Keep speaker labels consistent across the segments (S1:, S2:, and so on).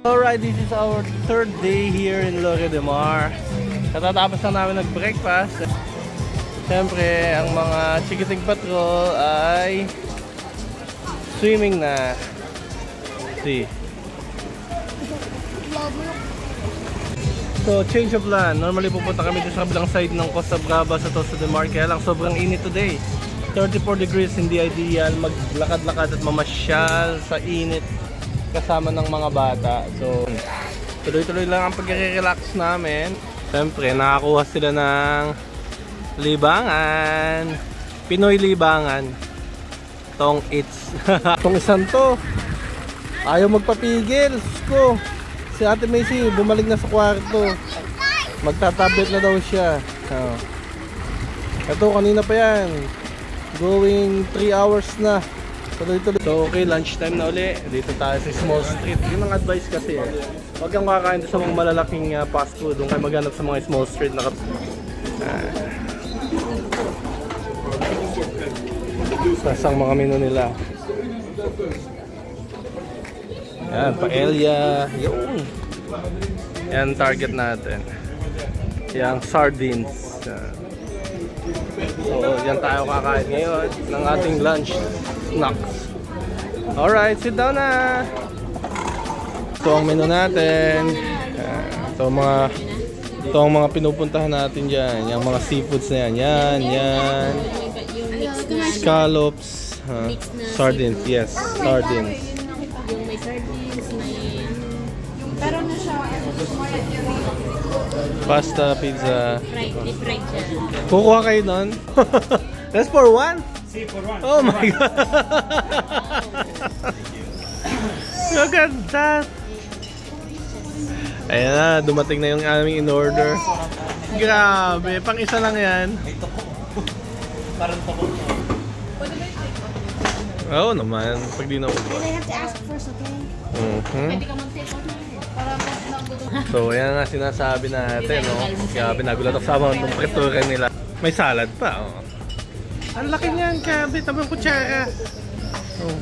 S1: Alright, this is our third day here in Lloret de Mar. Katatapos na namin nag-breakfast. Siyempre, ang mga Chikiting Patrol ay swimming na. See. So, change of plan. Normally pupunta kami sa kabilang side ng Costa Brava sa Tosa de Mar. Kaya lang sobrang init today. 34 degrees, hindi ideal maglakad-lakad at mamasyal sa init kasama ng mga bata. So, tuloy-tuloy lang ang pag-relax namin. Siyempre, nakakuha sila ng libangan. Pinoy libangan. Tong It's. Itong isang to, ayaw magpapigil. Sko. Si Ate Macy, bumalik na sa kwarto. Magtatablet na daw siya. Ito, kanina pa yan. Going 3 hours na. Tuloy-tuloy. So okay, lunchtime na uli. Dito tayo sa small street. Yun ang advice kasi. Huwag kang kakain sa mga malalaking fast food. Doon kayo maghanap sa mga small street na sasang mga menu nila. Yan, paella. Yun. Yan target natin. Yang sardines. So, yan tayo kakain ngayon ng ating lunch snacks. Alright, sit down na! Ito ang menu natin. Ito ang mga pinupuntahan natin dyan. Yung mga seafoods na yan. Yan. Scallops. Sardines. Yes, sardines.
S2: Yung may sardines, may... Pero na siya,
S1: pasta, pizza.
S2: fried siya.
S1: Kukuha kayo nun? That's for one?
S3: See, for one.
S1: Oh my God! Look at that! Ayan na, dumating na yung aming in-order. Grabe, pang isa lang yan.
S3: Parang takot.
S1: Oo naman, pag di na ubos.
S2: I have to ask first, okay? Pwede ka mag-take out na rin. Para mag-gutom.
S1: So, ayan nga sinasabi natin, no? Kaya pinagulat ako sa mga prituran nila. May salad pa, oh. Ang laki niyan, kabi, tabang kutsara. Oh.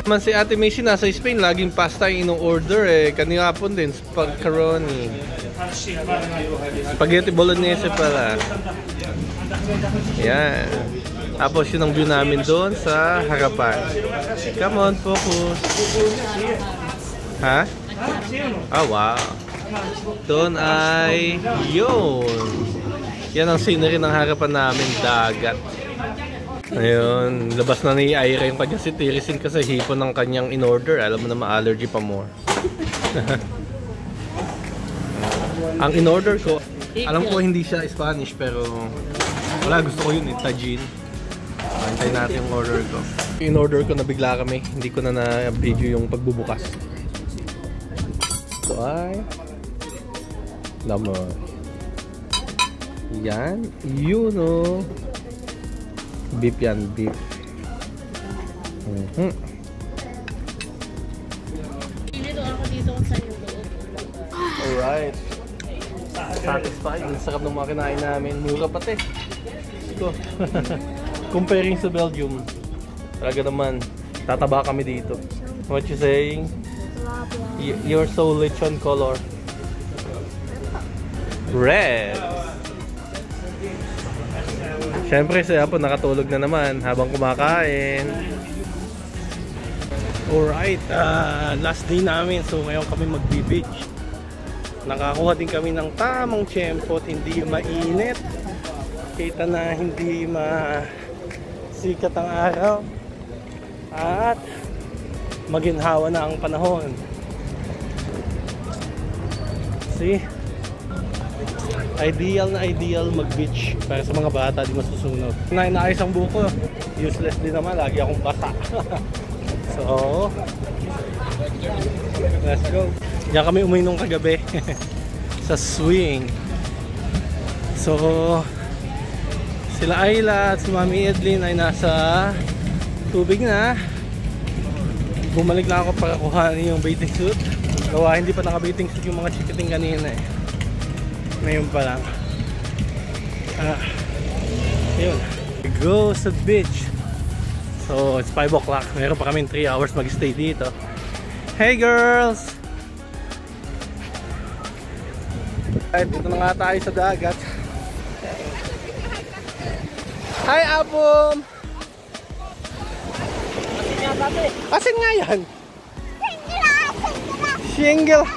S1: Man si Ate Macy nasa Spain, laging pasta yung ino-order eh. Kanina hapon din, spaghetti. Spaghetti bolognese pala. Yan. Tapos yun ang view namin doon sa harapan. Come on, focus. Ha? Oh, wow. Doon ay yun. Yan ang scenery ng harapan namin, dagat. Ayun, labas na ni Ira yung kanyang sitirisin kasi hipon ng kanyang in-order. Alam mo na ma-allergy pa more. Ang in-order ko, alam ko hindi siya Spanish pero wala, gusto ko yun, tagine. Antayin natin yung order ko. In-order ko na bigla kami, hindi ko na na-video yung pagbubukas. Ito ay naman. Yan, yun o. Beef yan, beef.
S2: Dito ako dito kung saan yung loob.
S1: Alright. Satisfied. Ang sarap ng mga kinain namin. Mura pati. Ito. Comparing sa Belgium, talaga naman, tataba kami dito. What you saying? You're so lechon color. Red. Siyempre si Apo nakatulog na naman habang kumakain. Alright, last day namin. So ngayon kami magbe-beach. Nakakuha din kami ng tamang tiyempo at hindi mainit. Kita na hindi masikat ang araw. At maginhawa na ang panahon. See? Ideal na ideal mag-beach para sa mga bata, di masusunod. Naayos ang buko, useless din naman, lagi akong basa. So, let's go. Diyan kami uminom kagabi sa swing. So, sila Ayla at si Mami Edlin ay nasa tubig na. Bumalik na ako para kuhanin yung bathing suit. Gawa hindi pa naka-bathing suit yung mga chikiting kanina eh. Ngayon pa lang. Yun. go sa beach. So it's 5 o'clock. Meron pa kami 3 hours mag-stay dito. Hey girls! Ay, dito na nga tayo sa dagat. Hi Abom! Asin nga yan? Shingle!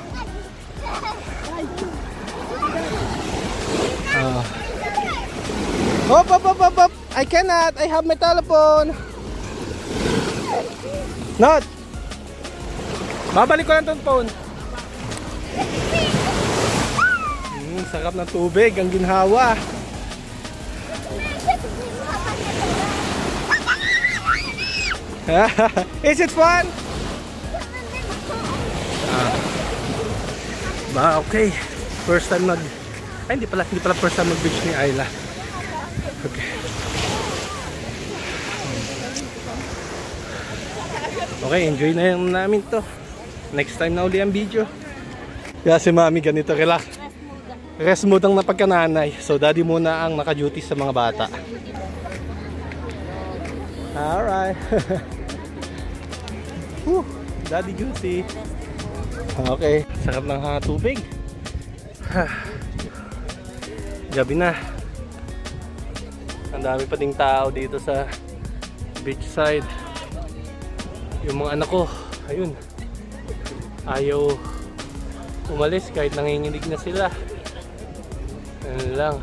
S1: Hop! I cannot! I have my telephone! Not! Babalik ko lang itong phone. Sarap na tubig, ang ginhawa. Is it fun? Okay. First time hindi pala first time mag-beach ni Ayla. Okay. Okay, enjoy na yan namin to. Next time na uli ang video. Kaya si Mami ganito, relax. Rest mode ang napagkananay. So daddy muna ang naka-duty sa mga bata. Alright. Daddy duty. Okay, sarap ng tubig. Gabi na. Ang dami pa ding tao dito sa beachside. Yung mga anak ko, ayun, ayaw umalis kahit nanginginig na sila. Ayun lang.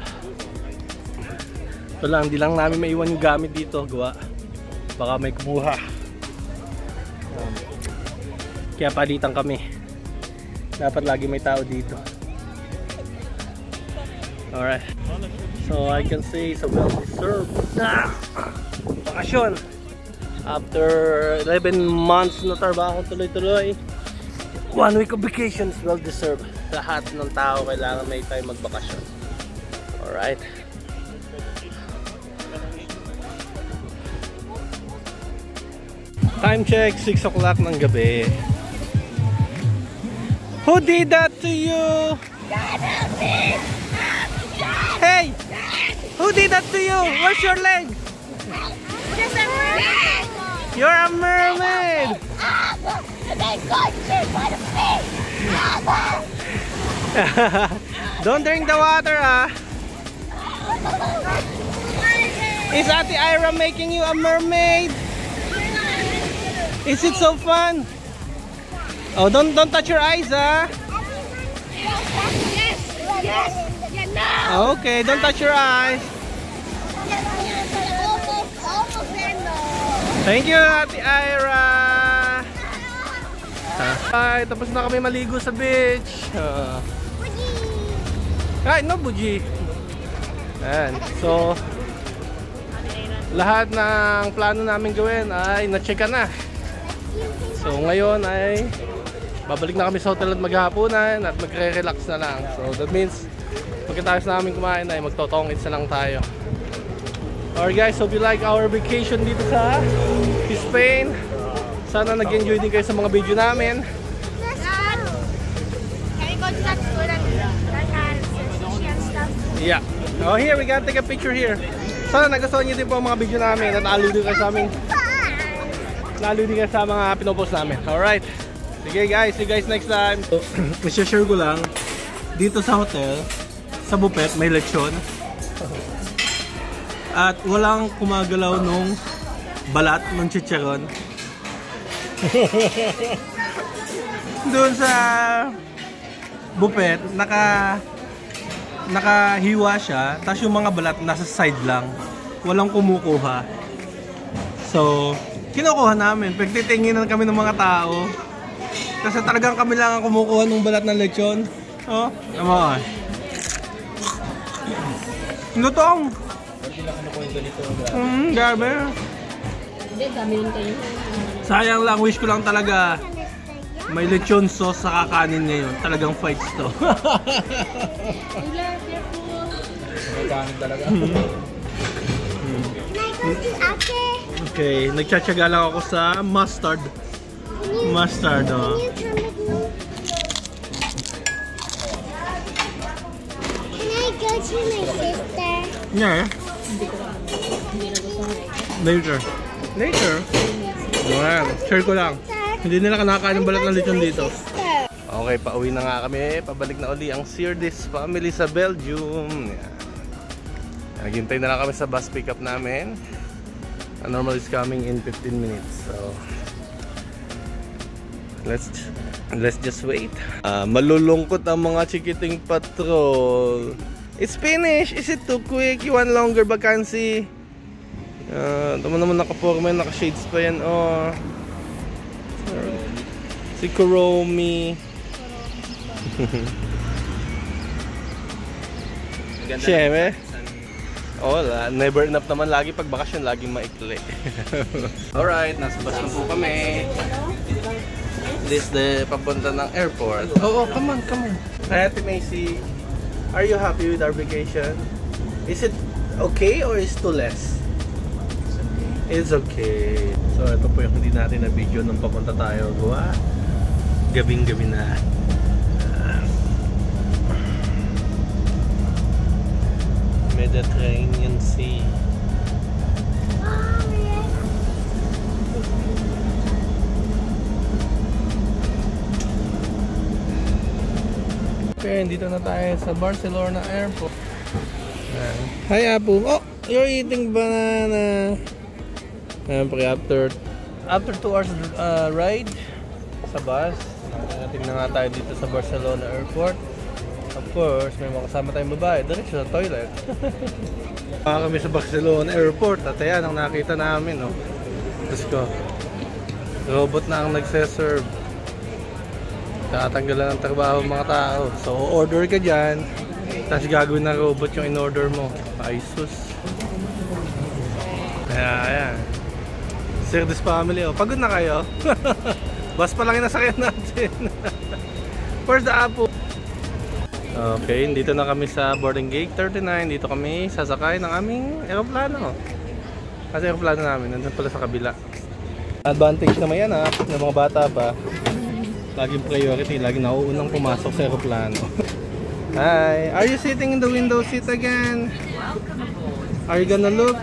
S1: Ito lang, hindi lang namin maiwan yung gamit dito. Gawa, baka may kumuha. Kaya palitan kami. Dapat lagi may tao dito. Alright. So I can say it's a well-deserved bakasyon. After 11 months na trabaho tuloy-tuloy, 1 week of vacation is well-deserved. Lahat ng tao kailangan may time magbakasyon. Alright. Time check, 6 o'clock ng gabi. Who did that to you? Hey! Who did that to you? Where's your leg? You're a mermaid! Don't drink the water, ah. Is Ate Ira making you a mermaid? Is it so fun? Oh, don't touch your eyes, ah.
S2: Yes.
S1: Okay, don't touch your eyes. Thank you, Ate Ira. Ay, tapos na kami maligo sa beach. Ay, no buji. Ayan. So, lahat ng plano namin gawin ay na-checkan na. So, ngayon ay babalik na kami sa hotel at maghahaponan at magre-relax na lang. So, that means pagkatapos namin kumain ay magtotongits na lang tayo. Alright guys, hope you like our vacation dito sa Spain. Sana nag-enjoy din kayo sa mga video namin. Yeah. Oh, here we gotta take a picture here. Sana nagustuhan niyo din po ang mga video namin at nalo din kayo sa aming sa mga pinopost namin. Alright. Sige guys, see you guys next time. So, i-share ko lang dito sa hotel, sa buffet may lechon. At walang kumagalaw nung balat ng chicharon. Doon sa buffet, nakahiwa siya, tapos yung mga balat nasa side lang. Walang kumukuha. So, kinukuha namin. Pagtitinginan kami ng mga tao. Kasi talagang kami lang ang kumukuha ng balat ng lechon. Oh, come on. Lutong! Gabi. Sayang lang, wish ko lang talaga may lechon sauce sa kakanin ngayon. Talagang fights to. Okay, nagtsatsaga lang ako sa mustard. Mustard, oh.
S4: Can I go to my sister?
S1: Yeah. Later. Later? Ayan, share ko lang. Hindi nila kinakain ng balat ng lechon dito. Okay, pauwi na nga kami. Pabalik na uli ang Sirdis family sa Belgium. Yan. Naghintay na lang kami sa bus pickup namin. Normal is coming in 15 minutes. So, let's just wait. Malulungkot ang mga chikiting patrol. It's finished! Is it too quick? You want longer vacancy? Ito mo naman nakaporma yun, naka-shades pa yan. Oh. Si Kuromi. Siyempre. Wala, never enough naman lagi pag bakasyon, laging maikli. Alright, nasa bus na po kami. This the papunta ng airport. Oh, come on. Hi, Ate Macy. Are you happy with our vacation? Is it okay or is it too less? It's okay. So, ito po yung hindi natin na video nung papunta tayo. Gawa. Gabing-gabi na. Mediterranean Sea. Okay, dito na tayo sa Barcelona Airport. Hi Apu. Oh, you're eating banana. After 2 hours ride sa bus, nakating na nga tayo dito sa Barcelona Airport. Of course, may mga kasama tayong babae. Diretso sa toilet. Kami sa Barcelona Airport. At ayan ang nakita namin. Oh. Diyos ko. Robot na ang nagse-serve. Tatanggalan ng trabaho ng mga tao. So, order ka dyan. Tapos gagawin ng robot yung in-order mo. Ay, sus. Ayan. Sirdis family. Oh. Pagod na kayo? Bus pa lang yung nasakyan natin. Where's the Apu? Okay, dito na kami sa boarding gate 39. Dito kami sasakay ng aming aeroplano. Kasi aeroplano namin, nandun pala sa kabila. Advantage naman yan ha, ng mga bata pa. Laging priority, laging nauunang pumasok sa aeroplano. Hi, are you sitting in the window seat again? Are you gonna look?